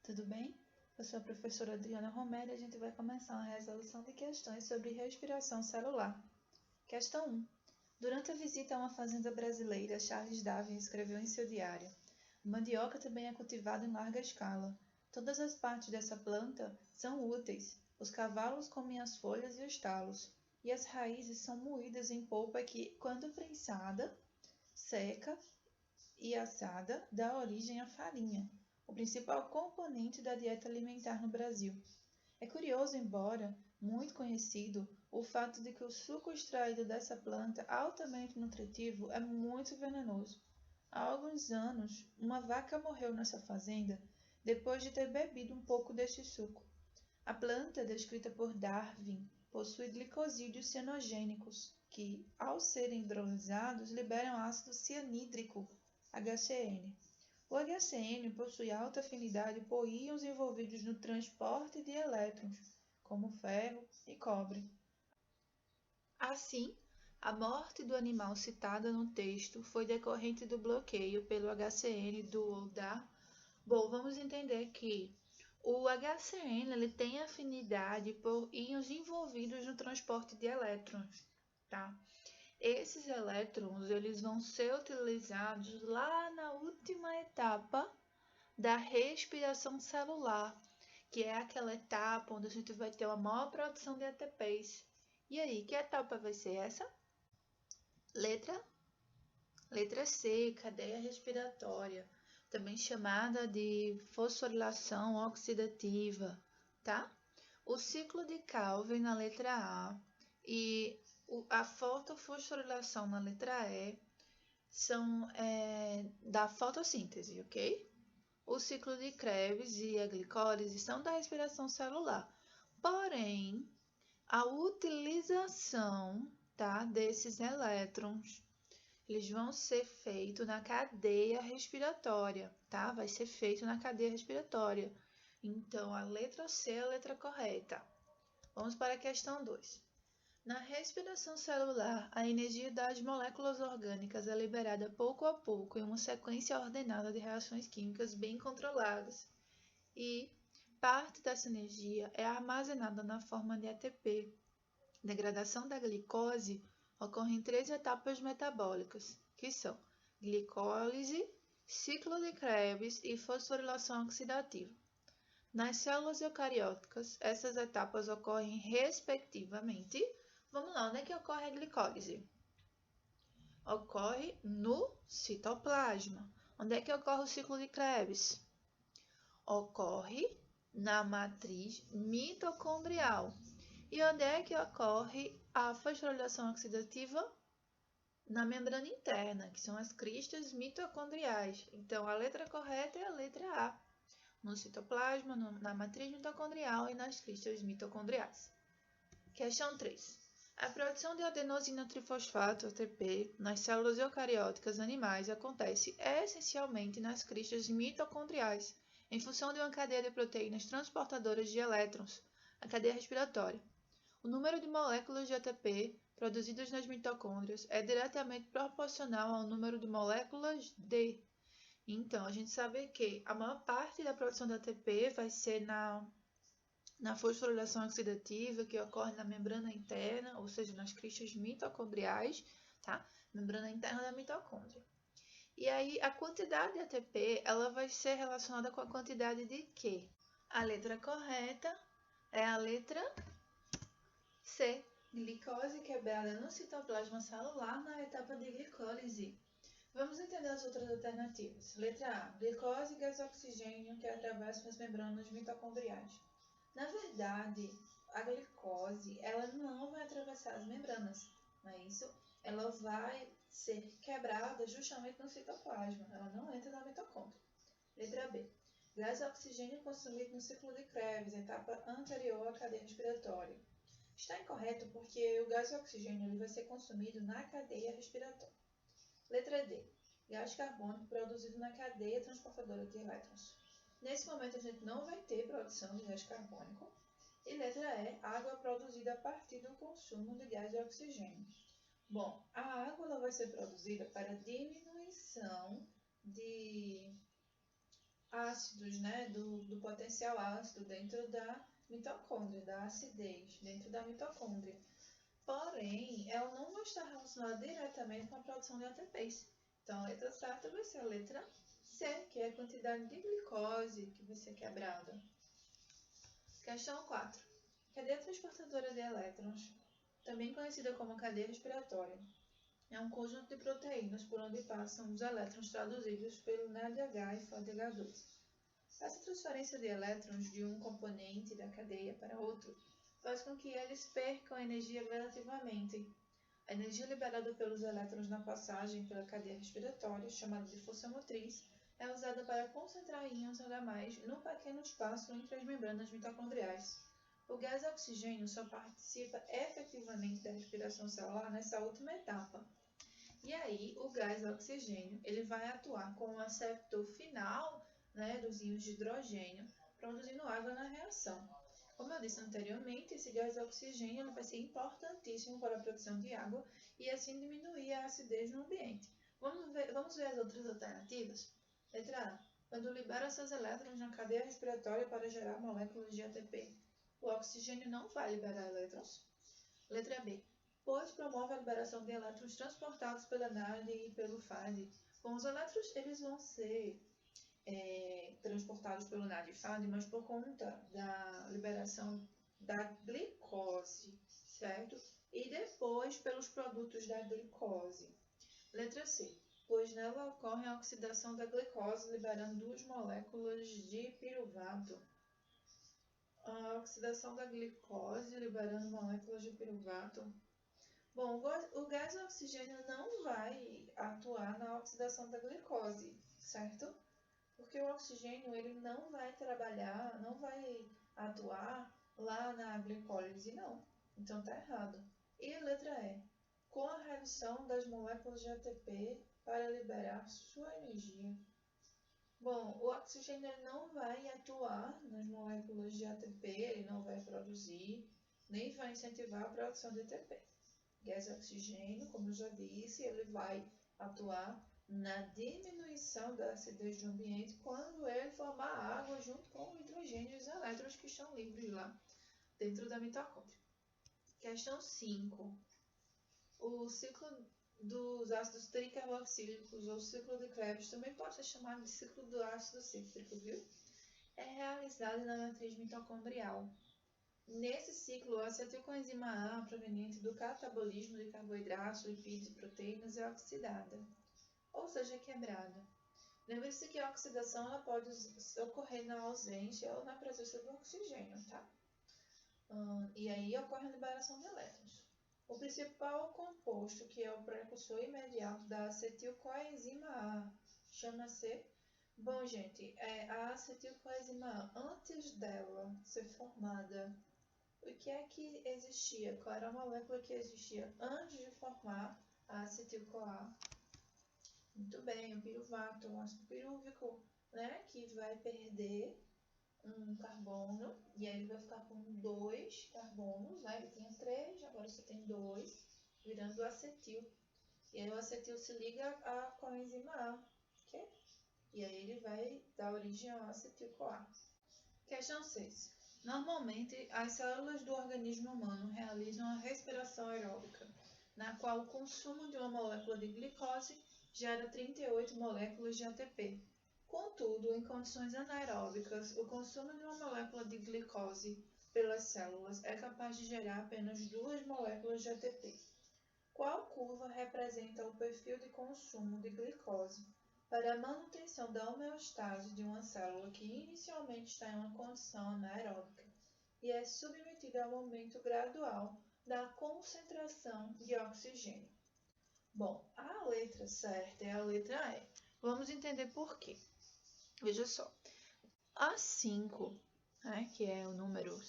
tudo bem? Eu sou a professora Adriana Romero e a gente vai começar a resolução de questões sobre respiração celular. Questão 1. Durante a visita a uma fazenda brasileira, Charles Darwin escreveu em seu diário: "A mandioca também é cultivada em larga escala. Todas as partes dessa planta são úteis. Os cavalos comem as folhas e os talos, e as raízes são moídas em polpa que, quando prensada, seca e assada, dá origem à farinha, o principal componente da dieta alimentar no Brasil. É curioso, embora muito conhecido, o fato de que o suco extraído dessa planta altamente nutritivo é muito venenoso. Há alguns anos, uma vaca morreu nessa fazenda depois de ter bebido um pouco deste suco. A planta, descrita por Darwin, possui glicosídeos cianogênicos, que, ao serem hidrolisados, liberam ácido cianídrico, HCN. O HCN possui alta afinidade por íons envolvidos no transporte de elétrons, como ferro e cobre. Assim, a morte do animal citada no texto foi decorrente do bloqueio pelo HCN do ou da. Bom, vamos entender que o HCN ele tem afinidade por íons envolvidos no transporte de elétrons, tá? Esses elétrons eles vão ser utilizados lá na última etapa da respiração celular, que é aquela etapa onde a gente vai ter uma maior produção de ATPs. E aí, que etapa vai ser essa? Letra C, cadeia respiratória, também chamada de fosforilação oxidativa, tá? O ciclo de Calvin na letra A e a fotofosforilação na letra E são da fotossíntese, ok? O ciclo de Krebs e a glicólise são da respiração celular. Porém, a utilização, tá, desses elétrons, eles vão ser feitos na cadeia respiratória, tá? Vai ser feito na cadeia respiratória. Então, a letra C é a letra correta. Vamos para a questão 2. Na respiração celular, a energia das moléculas orgânicas é liberada pouco a pouco em uma sequência ordenada de reações químicas bem controladas, e parte dessa energia é armazenada na forma de ATP. Degradação da glicose ocorre em 3 etapas metabólicas, que são glicólise, ciclo de Krebs e fosforilação oxidativa. Nas células eucarióticas, essas etapas ocorrem respectivamente. Vamos lá, onde é que ocorre a glicólise? Ocorre no citoplasma. Onde é que ocorre o ciclo de Krebs? Ocorre na matriz mitocondrial. E onde é que ocorre a fosforilação oxidativa? Na membrana interna, que são as cristas mitocondriais. Então, a letra correta é a letra A. No citoplasma, na matriz mitocondrial e nas cristas mitocondriais. Questão 3. A produção de adenosina trifosfato, ATP, nas células eucarióticas animais acontece essencialmente nas cristas mitocondriais, em função de uma cadeia de proteínas transportadoras de elétrons, a cadeia respiratória. O número de moléculas de ATP produzidas nas mitocôndrias é diretamente proporcional ao número de moléculas de. Então, a gente sabe que a maior parte da produção de ATP vai ser na fosforilação oxidativa, que ocorre na membrana interna, ou seja, nas cristas mitocondriais, tá? Membrana interna da mitocôndria. E aí, a quantidade de ATP, ela vai ser relacionada com a quantidade de quê? A letra correta é a letra C. Glicose quebrada no citoplasma celular na etapa de glicólise. Vamos entender as outras alternativas. Letra A. Glicose e gás oxigênio que atravessam as membranas mitocondriais. Na verdade, a glicose ela não vai atravessar as membranas, não é isso? Ela vai ser quebrada justamente no citoplasma, ela não entra na mitocôndria. Letra B. Gás oxigênio consumido no ciclo de Krebs, etapa anterior à cadeia respiratória. Está incorreto porque o gás oxigênio ele vai ser consumido na cadeia respiratória. Letra D. Gás carbônico produzido na cadeia transportadora de elétrons. Nesse momento, a gente não vai ter produção de gás carbônico. E letra E, água produzida a partir do consumo de gás de oxigênio. Bom, a água ela vai ser produzida para diminuição de ácidos, né, do potencial ácido dentro da mitocôndria, da acidez dentro da mitocôndria. Porém, ela não vai estar relacionada diretamente com a produção de ATPs. Então, a letra certa vai ser a letra C, que é a quantidade de glicose que vai ser quebrada. Questão 4. Cadeia transportadora de elétrons, também conhecida como cadeia respiratória, é um conjunto de proteínas por onde passam os elétrons traduzidos pelo NADH e FADH2. Essa transferência de elétrons de um componente da cadeia para outro faz com que eles percam energia gradativamente. A energia liberada pelos elétrons na passagem pela cadeia respiratória, chamada de força motriz, é usada para concentrar íons H+, no pequeno espaço entre as membranas mitocondriais. O gás oxigênio só participa efetivamente da respiração celular nessa última etapa. E aí, o gás oxigênio ele vai atuar como um aceptor final, né, dos íons de hidrogênio, produzindo água na reação. Como eu disse anteriormente, esse gás oxigênio ele vai ser importantíssimo para a produção de água e assim diminuir a acidez no ambiente. Vamos ver as outras alternativas? Letra A. Quando libera seus elétrons na cadeia respiratória para gerar moléculas de ATP, o oxigênio não vai liberar elétrons. Letra B. Pois promove a liberação de elétrons transportados pela NAD e pelo FAD. Bom, os elétrons eles vão ser transportados pelo NAD e FAD, mas por conta da liberação da glicose, certo? E depois pelos produtos da glicose. Letra C. Pois nela ocorre a oxidação da glicose, liberando 2 moléculas de piruvato. A oxidação da glicose, liberando moléculas de piruvato. Bom, o gás oxigênio não vai atuar na oxidação da glicose, certo? Porque o oxigênio ele não vai trabalhar, não vai atuar lá na glicólise, não. Então tá errado. E a letra E. Com a redução das moléculas de ATP para liberar sua energia. Bom, o oxigênio ele não vai atuar nas moléculas de ATP, ele não vai produzir, nem vai incentivar a produção de ATP. Gás oxigênio, como eu já disse, ele vai atuar na diminuição da acidez do ambiente quando ele formar água junto com o hidrogênio e os elétrons que estão livres lá dentro da mitocôndria. Questão 5. O ciclo dos ácidos tricarboxílicos ou ciclo de Krebs também pode ser chamado de ciclo do ácido cítrico, viu? É realizado na matriz mitocondrial. Nesse ciclo, a acetilcoenzima A, proveniente do catabolismo de carboidratos, lipídios e proteínas, é oxidada, ou seja, quebrada. Lembre-se que a oxidação ela pode ocorrer na ausência ou na presença do oxigênio, tá? E aí ocorre a liberação de elétrons. O principal composto, que é o precursor imediato da acetilcoenzima A, chama-se... Bom, gente, a acetilcoenzima A, antes dela ser formada, o que é que existia? Qual era a molécula que existia antes de formar a acetil-CoA? Muito bem, o piruvato, o ácido pirúvico, né? Que vai perder um carbono, e aí ele vai ficar com 2 carbonos, né? Ele tinha 3, agora só tem 2, virando acetil. E aí o acetil se liga à coenzima A, ok? E aí ele vai dar origem ao acetil-CoA. Questão 6. Normalmente, as células do organismo humano realizam a respiração aeróbica, na qual o consumo de uma molécula de glicose gera 38 moléculas de ATP. Contudo, em condições anaeróbicas, o consumo de uma molécula de glicose pelas células é capaz de gerar apenas 2 moléculas de ATP. Qual curva representa o perfil de consumo de glicose para a manutenção da homeostase de uma célula que inicialmente está em uma condição anaeróbica e é submetida ao aumento gradual da concentração de oxigênio? Bom, a letra certa é a letra E. Vamos entender por quê. Veja só, a 5, né, que é o número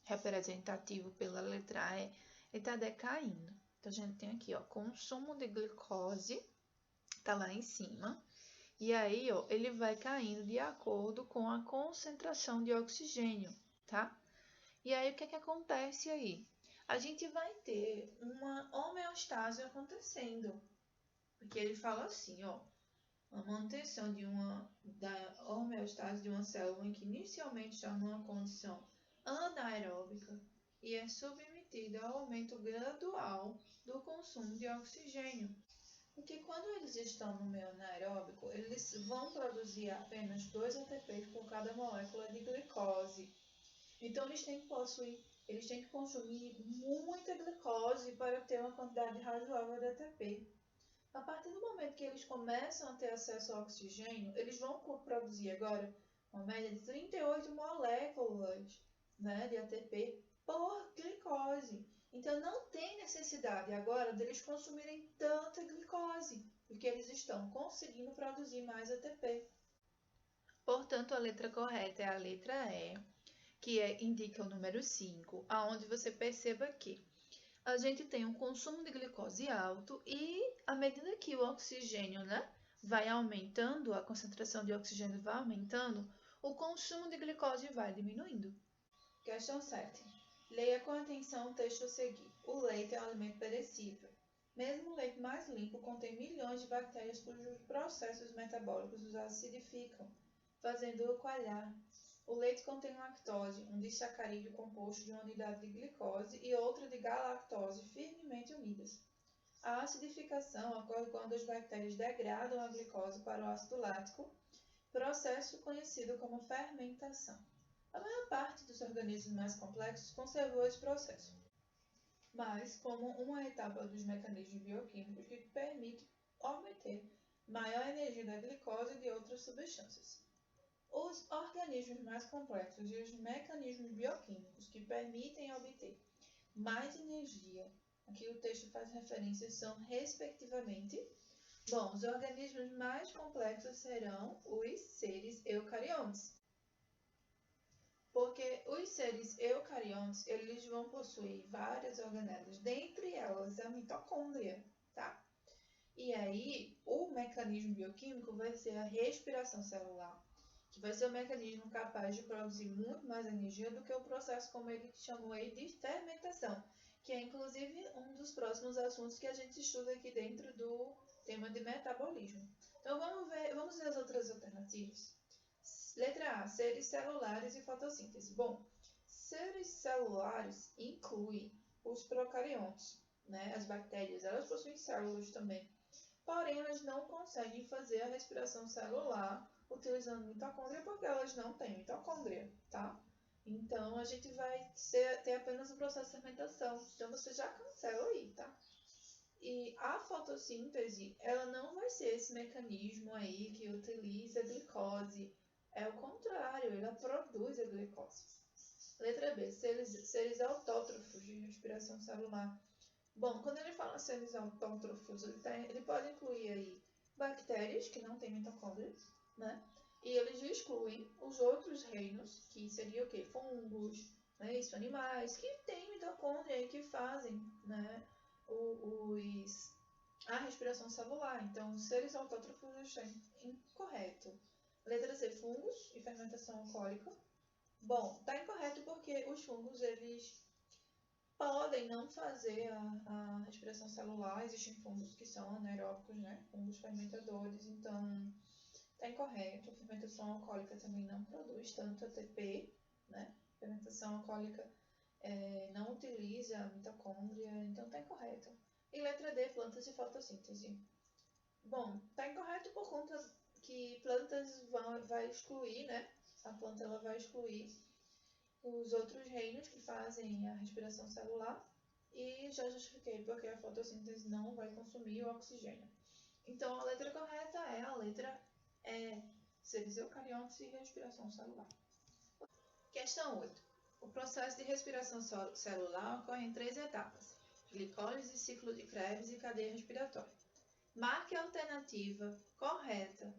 representativo pela letra E, ele está decaindo. Então, a gente tem aqui, ó, consumo de glicose, está lá em cima. E aí, ó, ele vai caindo de acordo com a concentração de oxigênio, tá? E aí, o que é que acontece aí? A gente vai ter uma homeostase acontecendo. Porque ele fala assim, ó, a manutenção da homeostase de uma célula que inicialmente está numa condição anaeróbica e é submetida ao aumento gradual do consumo de oxigênio. Porque quando eles estão no meio anaeróbico, eles vão produzir apenas 2 ATPs por cada molécula de glicose. Então eles têm que consumir muita glicose para ter uma quantidade razoável de ATP. A partir do momento que eles começam a ter acesso ao oxigênio, eles vão produzir agora uma média de 38 moléculas, né, de ATP por glicose. Então não tem necessidade agora deles consumirem tanta glicose, porque eles estão conseguindo produzir mais ATP. Portanto, a letra correta é a letra E, que indica o número 5, aonde você perceba que a gente tem um consumo de glicose alto e, à medida que o oxigênio, né, vai aumentando, a concentração de oxigênio vai aumentando, o consumo de glicose vai diminuindo. Questão 7. Leia com atenção o texto a seguir. O leite é um alimento perecível. Mesmo o leite mais limpo contém milhões de bactérias cujos processos metabólicos os acidificam, fazendo-o coalhar. O leite contém lactose, um disacarídeo composto de uma unidade de glicose e outra de galactose firmemente unidas. A acidificação ocorre quando as bactérias degradam a glicose para o ácido lático, processo conhecido como fermentação. A maior parte dos organismos mais complexos conservou esse processo, mas como uma etapa dos mecanismos bioquímicos que permite obter maior energia da glicose e de outras substâncias. Os organismos mais complexos e os mecanismos bioquímicos que permitem obter mais energia, aqui o texto faz referência, são, respectivamente, os organismos mais complexos serão os seres eucariontes. Porque os seres eucariontes, eles vão possuir várias organelas, dentre elas a mitocôndria, tá? E aí, o mecanismo bioquímico vai ser a respiração celular, que vai ser um mecanismo capaz de produzir muito mais energia do que o processo, como ele chamou aí, de fermentação, que é inclusive um dos próximos assuntos que a gente estuda aqui dentro do tema de metabolismo. Então vamos ver as outras alternativas. Letra A, seres celulares e fotossíntese. Bom, seres celulares incluem os procariontes, né? As bactérias, elas possuem células também. Porém, elas não conseguem fazer a respiração celular utilizando mitocôndria porque elas não têm mitocôndria, tá? Então, a gente vai ter apenas o processo de fermentação. Então, você já cancela aí, tá? E a fotossíntese, ela não vai ser esse mecanismo aí que utiliza glicose. É o contrário, ela produz a glicose. Letra B, seres autótrofos de respiração celular. Bom, quando ele fala seres autótrofos, ele pode incluir aí bactérias que não têm mitocôndria, né? E eles excluem os outros reinos, que seria o quê? Fungos, né? Isso, animais que têm mitocôndria e que fazem, né? A respiração celular. Então, os seres autótrofos estão incorreto. Letra C, fungos e fermentação alcoólica. Bom, está incorreto porque os fungos, eles podem não fazer a respiração celular. Existem fungos que são anaeróbicos, né? Fungos fermentadores, então está incorreto. A fermentação alcoólica também não produz tanto ATP, né? A fermentação alcoólica não utiliza a mitocôndria, então está incorreto. E letra D, plantas e fotossíntese. Bom, está incorreto por conta que plantas vai excluir, né? A planta ela vai excluir os outros reinos que fazem a respiração celular e já justifiquei porque a fotossíntese não vai consumir o oxigênio. Então, a letra correta é a letra E, seres eucariontes e respiração celular. Questão 8. O processo de respiração celular ocorre em 3 etapas: glicólise, ciclo de Krebs e cadeia respiratória. Marque a alternativa correta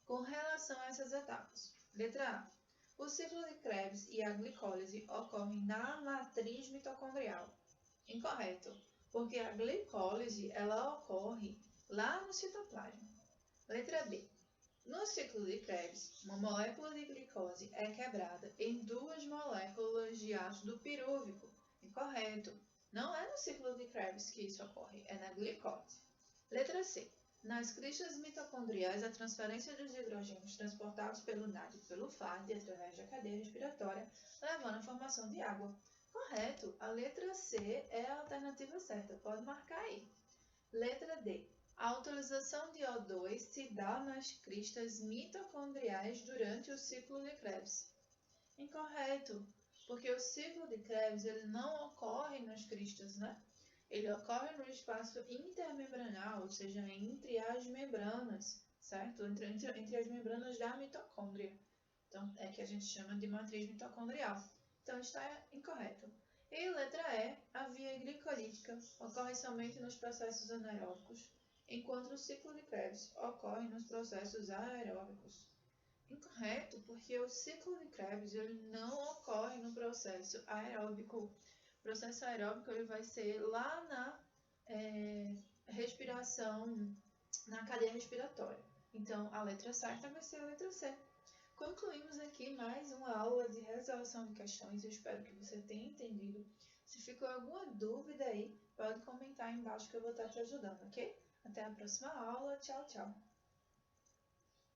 com relação a essas etapas. Letra A. O ciclo de Krebs e a glicólise ocorrem na matriz mitocondrial. Incorreto, porque a glicólise ela ocorre lá no citoplasma. Letra B. No ciclo de Krebs, uma molécula de glicose é quebrada em 2 moléculas de ácido pirúvico. Incorreto. Não é no ciclo de Krebs que isso ocorre, é na glicólise. Letra C. Nas cristas mitocondriais, a transferência dos hidrogênios transportados pelo NAD e pelo FAD através da cadeia respiratória, levando à formação de água. Correto, a letra C é a alternativa certa, pode marcar aí. Letra D. A utilização de O2 se dá nas cristas mitocondriais durante o ciclo de Krebs. Incorreto, porque o ciclo de Krebs ele não ocorre nas cristas, né? Ele ocorre no espaço intermembranal, ou seja, entre as membranas, certo? Entre as membranas da mitocôndria. Então, é que a gente chama de matriz mitocondrial. Então, está incorreto. E letra E, a via glicolítica ocorre somente nos processos anaeróbicos, enquanto o ciclo de Krebs ocorre nos processos aeróbicos. Incorreto, porque o ciclo de Krebs ele não ocorre no processo aeróbico. O processo aeróbico ele vai ser lá na respiração, na cadeia respiratória. Então, a letra certa vai ser a letra C. Concluímos aqui mais uma aula de resolução de questões. Eu espero que você tenha entendido. Se ficou alguma dúvida aí, pode comentar aí embaixo que eu vou estar te ajudando, ok? Até a próxima aula. Tchau, tchau.